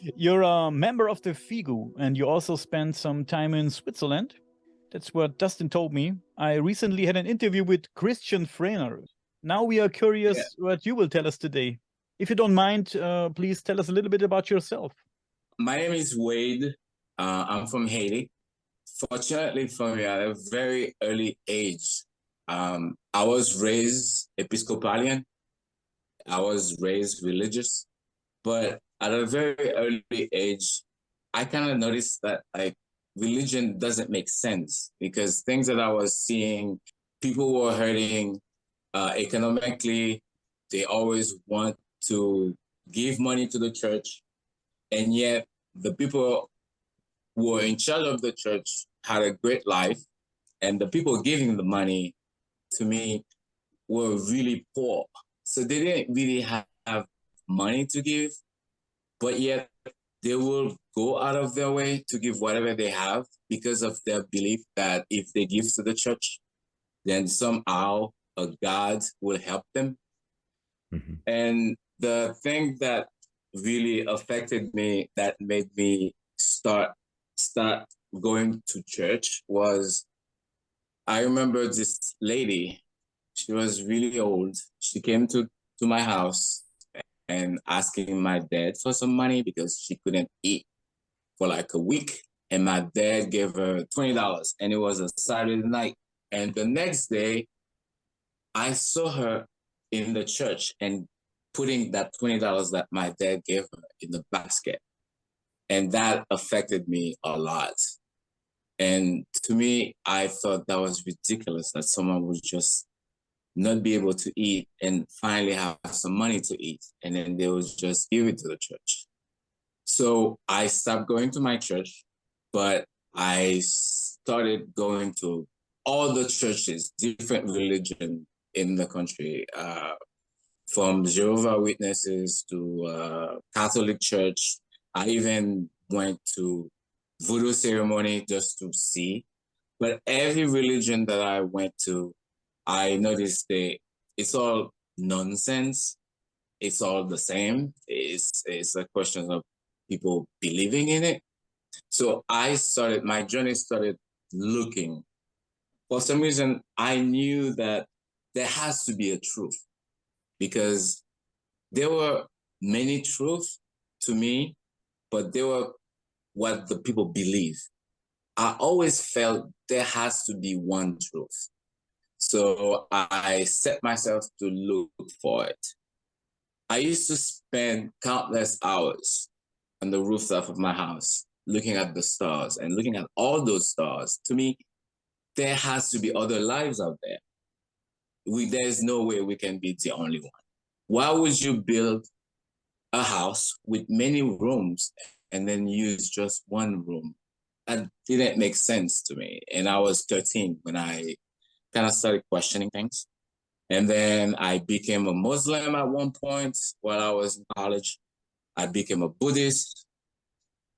You're a member of the FIGU, and you also spent some time in Switzerland. That's what Dustin told me. I recently had an interview with Christian Frener. Now we are Yeah. curious what you will tell us today. If you don't mind, please tell us a little bit about yourself. My name is Waid. I'm from Haiti. Fortunately for me, at a very early age, I was raised Episcopalian. I was raised religious, but at a very early age, I kind of noticed that like religion doesn't make sense because things that I was seeing, people were hurting economically. They always want to give money to the church, and yet the people who were in charge of the church had a great life, and the people giving the money to me were really poor. So they didn't really have money to give, but yet they will go out of their way to give whatever they have because of their belief that if they give to the church, then somehow a God will help them. Mm-hmm. And the thing that really affected me, that made me start going to church, was I remember this lady. She was really old. She came to my house and asking my dad for some money because she couldn't eat for like a week. And my dad gave her $20, and it was a Saturday night. And the next day, I saw her in the church and putting that $20 that my dad gave her in the basket. And that affected me a lot. And to me, I thought that was ridiculous that someone would just not be able to eat and finally have some money to eat. And then they would just give it to the church. So I stopped going to my church, but I started going to all the churches, different religion in the country, from Jehovah's Witnesses to Catholic Church. I even went to voodoo ceremony just to see. But every religion that I went to, I noticed it's all nonsense. It's all the same. It's a question of people believing in it. So my journey started looking. For some reason, I knew that there has to be a truth because there were many truths to me, but they were what the people believe. I always felt there has to be one truth. So I set myself to look for it. I used to spend countless hours on the rooftop of my house looking at the stars and looking at all those stars. To me, there has to be other lives out there. There's no way we can be the only one. Why would you build a house with many rooms and then use just one room? That didn't make sense to me. And I was 13 when I kind of started questioning things. And then I became a Muslim at one point while I was in college. I became a Buddhist.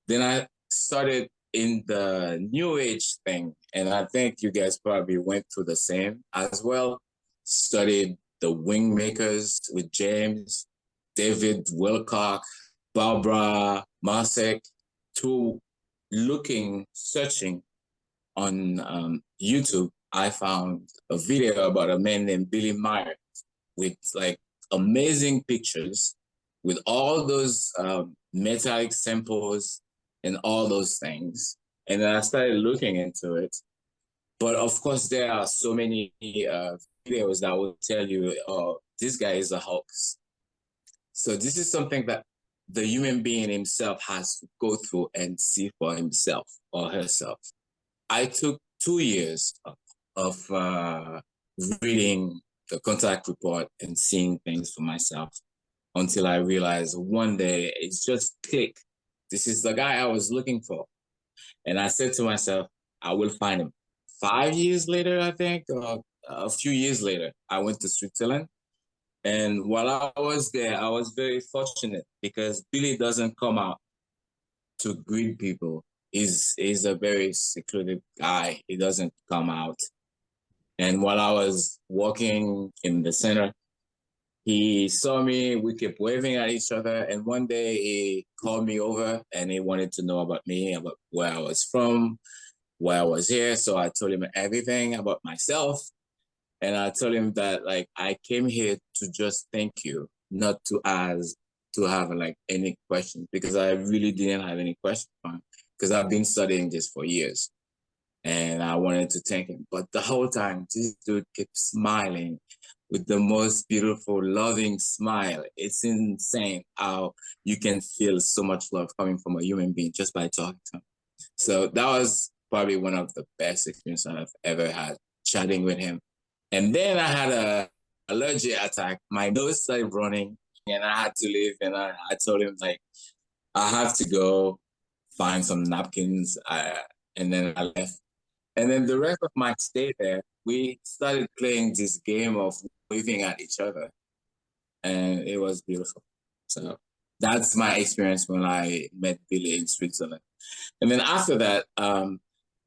Then I started in the New Age thing. And I think you guys probably went through the same as well. Studied the Wing Makers with James, David Wilcock, Barbara Masek, to searching on YouTube. I found a video about a man named Billy Meier with like amazing pictures with all those metallic samples and all those things. And then I started looking into it. But of course, there are so many videos that will tell you, oh, this guy is a hoax. So this is something that the human being himself has to go through and see for himself or herself. I took 2 years of reading the contact report and seeing things for myself until I realized one day it's just clicked. This is the guy I was looking for. And I said to myself, I will find him. 5 years later, I think, or a few years later, I went to Switzerland. And while I was there, I was very fortunate because Billy doesn't come out to greet people. He's a very secretive guy. He doesn't come out. And while I was walking in the center, He saw me, we kept waving at each other, and one day he called me over and he wanted to know about me, about where I was from, why I was here. So I told him everything about myself. And I told him that like I came here to just thank you, not to ask to have like any questions, because I really didn't have any questions for him, because I've been studying this for years. And I wanted to thank him. But the whole time, this dude kept smiling with the most beautiful, loving smile. It's insane how you can feel so much love coming from a human being just by talking to him. So that was probably one of the best experiences I've ever had, chatting with him. And then I had a allergy attack. My nose started running and I had to leave. And I told him, like, I have to go find some napkins. And then I left. And then the rest of my stay there, we started playing this game of waving at each other. And it was beautiful. So that's my experience when I met Billy in Switzerland. And then after that,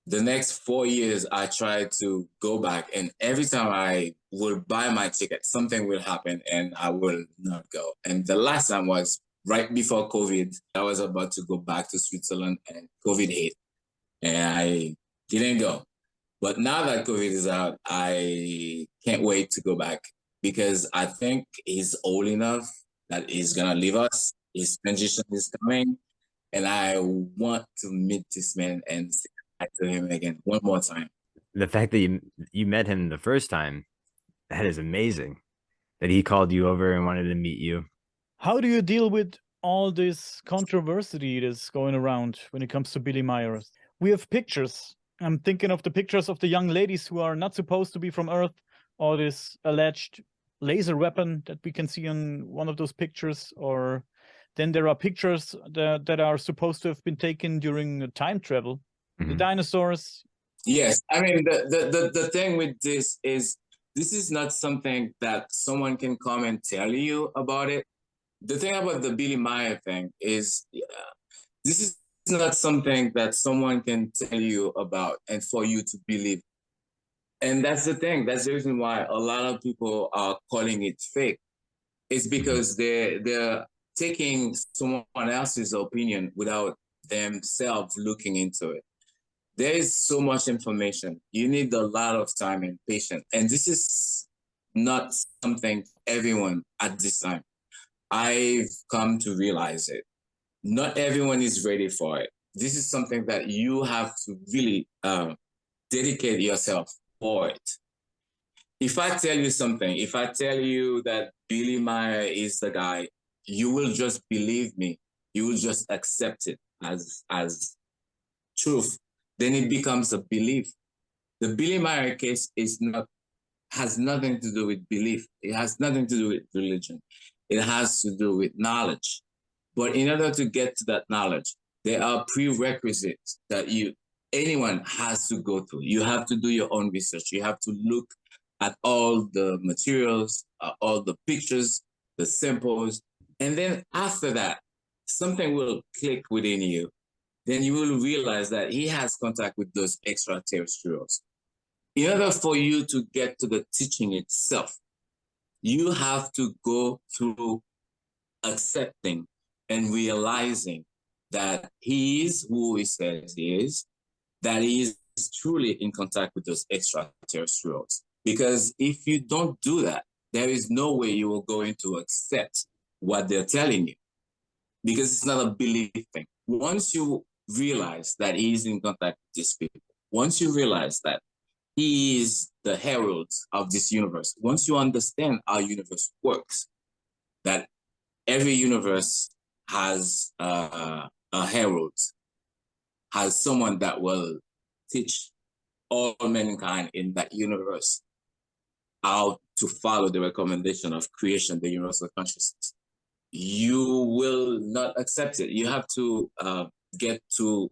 the next 4 years, I tried to go back. And every time I would buy my ticket, something will happen and I will not go. And the last time was right before COVID. I was about to go back to Switzerland and COVID hit. And I didn't go. But now that COVID is out, I can't wait to go back, because I think he's old enough that he's going to leave us. His transition is coming. And I want to meet this man and say hi to him again one more time. The fact that you met him the first time, that is amazing. That he called you over and wanted to meet you. How do you deal with all this controversy that's going around when it comes to Billy Meier? We have pictures. I'm thinking of the pictures of the young ladies who are not supposed to be from Earth, or this alleged laser weapon that we can see in one of those pictures, or then there are pictures that are supposed to have been taken during time travel. The dinosaurs. Yes, I mean, the thing with this is not something that someone can come and tell you about it. The thing about the Billy Meier thing is, this is not something that someone can tell you about and for you to believe. And that's the thing. That's the reason why a lot of people are calling it fake. It's because they're taking someone else's opinion without themselves looking into it. There is so much information. You need a lot of time and patience. And this is not something everyone at this time. I've come to realize it. Not everyone is ready for it. This is something that you have to really dedicate yourself for it. If I tell you something, if I tell you that Billy Meier is the guy, you will just believe me. You will just accept it as truth. Then it becomes a belief. The Billy Meier case has nothing to do with belief. It has nothing to do with religion. It has to do with knowledge. But in order to get to that knowledge, there are prerequisites that anyone has to go through. You have to do your own research. You have to look at all the materials, all the pictures, the samples. And then after that, something will click within you. Then you will realize that he has contact with those extraterrestrials. In order for you to get to the teaching itself, you have to go through accepting and realizing that he is who he says he is, that he is truly in contact with those extraterrestrials. Because if you don't do that, there is no way you will go into accept what they're telling you, because it's not a belief thing. Once you realize that he is in contact with these people, once you realize that he is the herald of this universe, once you understand how universe works, that every universe has a herald, has someone that will teach all mankind in that universe how to follow the recommendation of creation, the universal consciousness, you will not accept it. You have to get to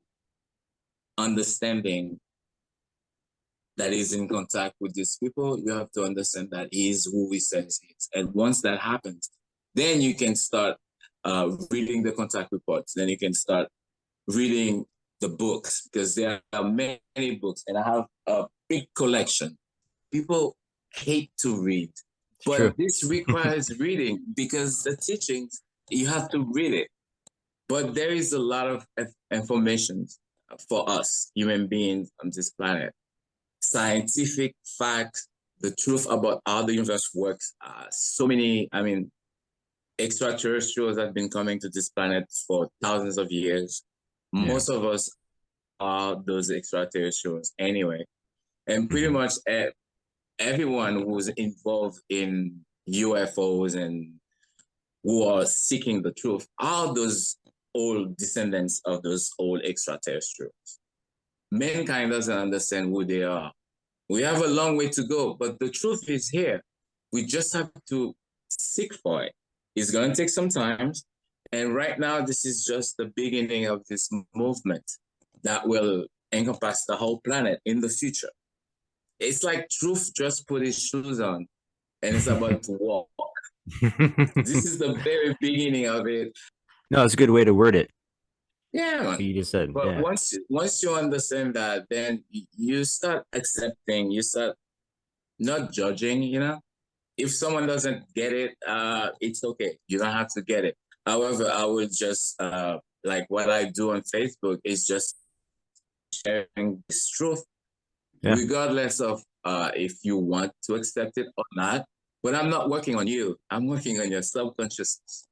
understanding that he's in contact with these people. You have to understand that he is who he says he is. And once that happens, then you can start reading the contact reports. Then you can start reading the books, because there are many books, and I have a big collection. People hate to read, True. But this requires reading because the teachings, you have to read it. But there is a lot of information for us, human beings on this planet. Scientific facts, the truth about how the universe works. So many, extraterrestrials have been coming to this planet for thousands of years. Most of us are those extraterrestrials anyway. And pretty much everyone who's involved in UFOs and who are seeking the truth are those old descendants of those old extraterrestrials. Mankind doesn't understand who they are. We have a long way to go, but the truth is here. We just have to seek for it. It's going to take some time. And right now, this is just the beginning of this movement that will encompass the whole planet in the future. It's like truth just put his shoes on and it's about to walk. This is the very beginning of it. No, it's a good way to word it. Yeah, man. You just said. But once you understand that, then you start accepting, you start not judging, you know? If someone doesn't get it, it's okay. You don't have to get it. However, I would just, like what I do on Facebook is just sharing this truth, regardless of if you want to accept it or not. But I'm not working on you. I'm working on your subconsciousness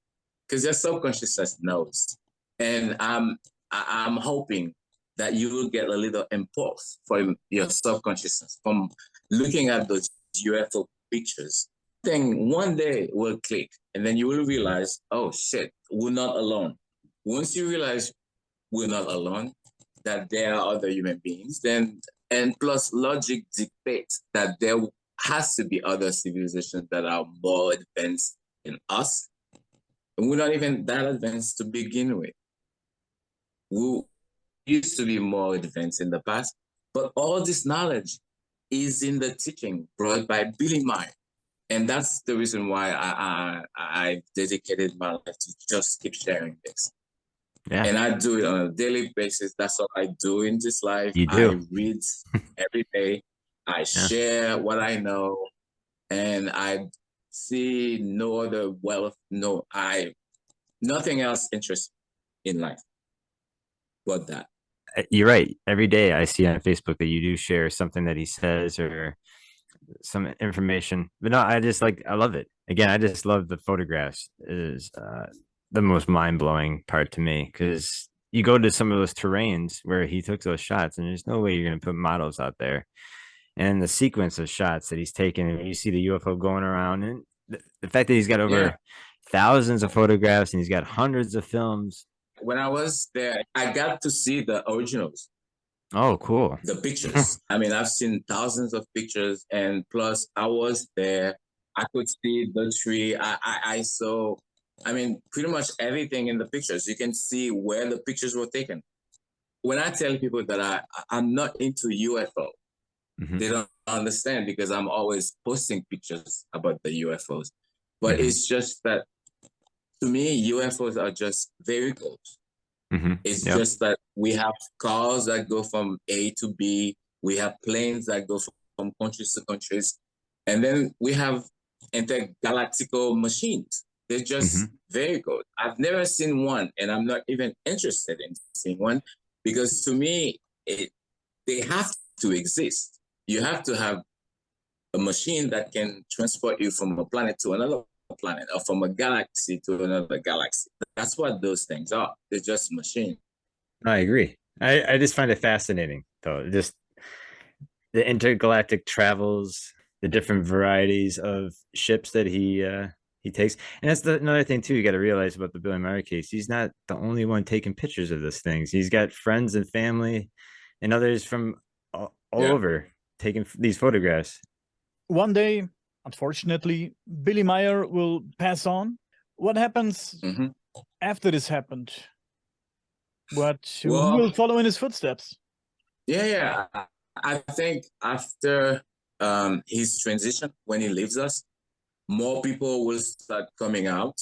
because your subconsciousness knows. And I'm hoping that you will get a little impulse from your subconsciousness from looking at those UFO pictures. Then one day will click, and then you will realize, oh shit, we're not alone. Once you realize we're not alone, that there are other human beings, then and plus logic dictates that there has to be other civilizations that are more advanced than us. And we're not even that advanced to begin with. We used to be more advanced in the past, but all this knowledge is in the teaching brought by Billy Meier. And that's the reason why I dedicated my life to just keep sharing this. Yeah. And I do it on a daily basis. That's what I do in this life. You do. I read every day. I share what I know. And I see no other wealth. Nothing else interests me in life but that. You're right. Every day I see on Facebook that you do share something that he says or some information. But no, I love it. Again, I just love the photographs. It is the most mind-blowing part to me because you go to some of those terrains where he took those shots and there's no way you're going to put models out there. And the sequence of shots that he's taken, and you see the UFO going around, and the fact that he's got over thousands of photographs and he's got hundreds of films. When I was there, I got to see the originals. Oh, cool. The pictures. I've seen thousands of pictures, and plus I was there. I could see the tree. I saw, pretty much everything in the pictures. You can see where the pictures were taken. When I tell people that I'm not into UFO, they don't understand because I'm always posting pictures about the UFOs. But it's just that, to me, UFOs are just vehicles. It's just that we have cars that go from A to B. We have planes that go from countries to countries. And then we have intergalactical machines. They're just vehicles. I've never seen one, and I'm not even interested in seeing one because to me, they have to exist. You have to have a machine that can transport you from a planet to another planet or from a galaxy to another galaxy. That's what those things are. They're just machines. I agree. I just find it fascinating, though. Just the intergalactic travels, the different varieties of ships that he takes. And that's another thing, too, you got to realize about the Billy Meier case. He's not the only one taking pictures of these things. He's got friends and family and others from all over taking these photographs. One day, unfortunately, Billy Meier will pass on. What happens after this happened? Who will follow in his footsteps? Yeah. I think after his transition, when he leaves us, more people will start coming out.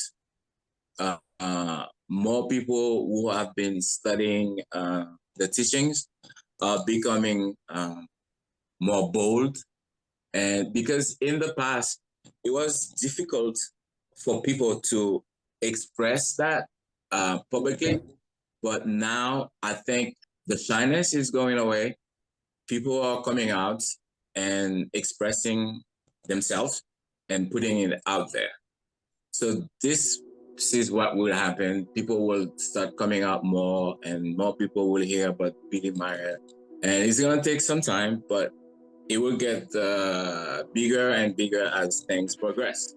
More people who have been studying the teachings are becoming more bold. And because in the past, it was difficult for people to express that publicly. But now I think the shyness is going away. People are coming out and expressing themselves and putting it out there. So this is what will happen. People will start coming out more and more people will hear about Billy Meier. And it's going to take some time, but it will get bigger and bigger as things progress.